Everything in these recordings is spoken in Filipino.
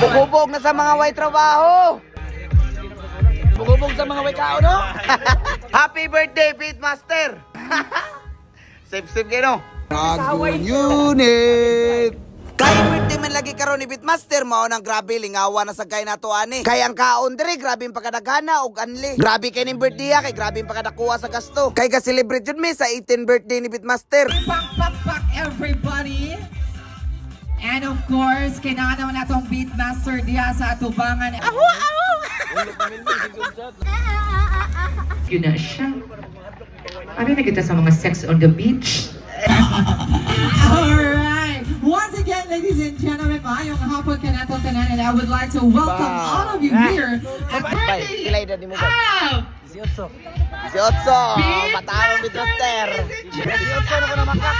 Bugubog na sa mga way trabaho. Bugubog sa mga way kao, no? Happy birthday, Beatmaster! Sip-sip kayo, no? Dragon Unit! Kaya birthday man lagi karon ni Beatmaster, mao nang grabe lingawa na sa kay nato ani. Kay ang kaon diri grabe ang pagkadaghana og anli. Grabe kay ning birthday kay grabe ang pagkadakuha sa gasto. Kay ga celebrate jud mi sa 18th birthday ni Beatmaster. Pak everybody. And of course, kailangan naman natong Beatmaster diya sa atubangan. Aho! Yun na siya. Ano na kita sa mga sex on the beach? Alright! Once again, ladies and gentlemen, maayong hapon ka nato tanan, and I would like to welcome all of you here at Bye. Pilay na di mo ba? 18. 18. Matawang Beatmaster. 18 na ko na makak.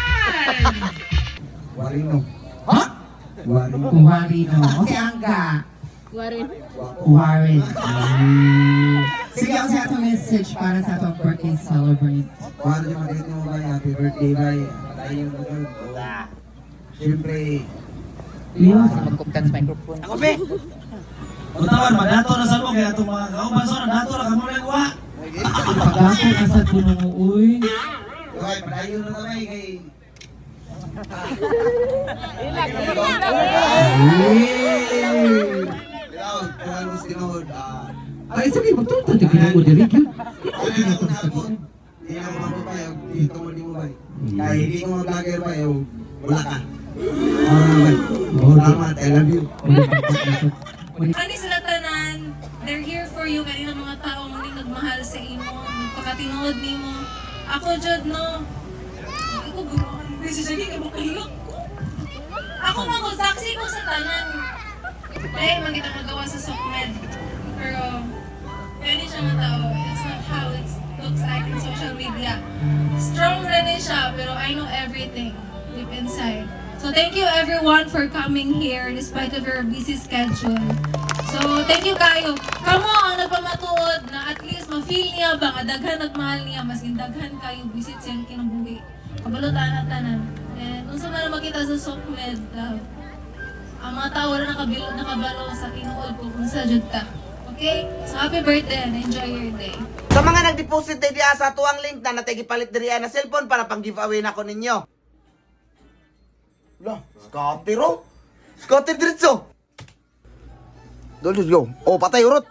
Warino. Ha? Warino. Warino. Okay, Angga. Warren. Sige ako sa atong message para sa atong birthday celebrate. Paano yung mag mo ba? Happy birthday ba? Tayo mo doon. Siyempre, Magkuktan sa microphone. Ako be. Utawan, madato na sa mo, kaya itong mga kaubanso, nadato na kamo nagawa. Pagdako na sa punong uy. okay, padayo na kami kay... Ikaw, kung gusto tinod, Ay, sabi, magtulta, tignan mo diri. Hindi na ako mababayag, dito mo di mo ba? Kaya hindi ko mag-vlogger ba, wala ka. Salamat, I love you. Kani sila tanan, they're here for you. Kanina mga tao hindi nagmahal sa imo, pagkatinuod nimo. Ako jud no. Ako buron, kasi sige ka makahilak ko. Ako mga saksi ko sa tanan. Dahil man kita magawa sa Sokmed. Pero kani siya nga tao. It's not how it looks like in social media. Strong rin siya, pero I know everything deep inside. So thank you everyone for coming here despite of your busy schedule. So thank you kayo. Kamo ang nagpamatuod na at least ma-feel niya ba nga daghan nagmahal niya mas daghan kayo visit siyang kinabuhi. Kabalutan na tanan. And unsa man makita sa Sokmed, ang mga tao na nakabalo sa tinuod ko kung sa jud ta. Okay? So happy birthday and enjoy your day. Sa mga nag-deposit tayo diya sa tuwang link na natay gipalit diri na cellphone para pang giveaway na ko ninyo. Lah, Scotty ro. Scotty diretso. Let's go. Oh, patay urot.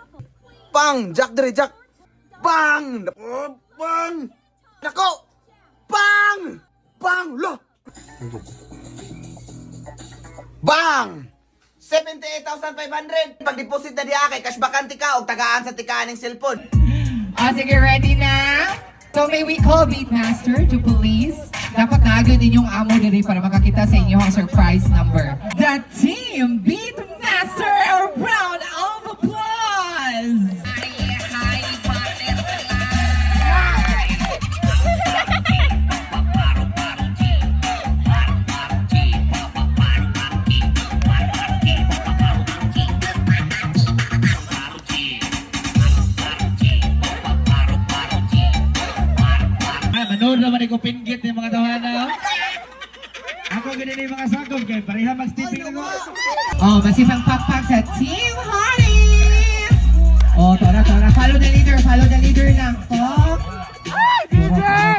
Pang, Jack dire, Jack. Bang! Oh, bang! Nako! Bang! Bang! Lah! Bang! 78,500. Pag-deposit na diya kay cash bakante ka og tagaan sa tikaan ng cellphone. Sige, ready na? So may we call Beatmaster to police. Dapat naagad ninyong amo diri para makakita sa inyo ang surprise number. The team Beatmaster, a round of applause! Manood naman ko pinggit yung mga tawanan. Ako ganyan yung mga sakop, kaya pareha mag-stepping ako. Oh, masipang pakpak sa Team Hardy! Oh, tora. Follow the leader lang. Oh, leader!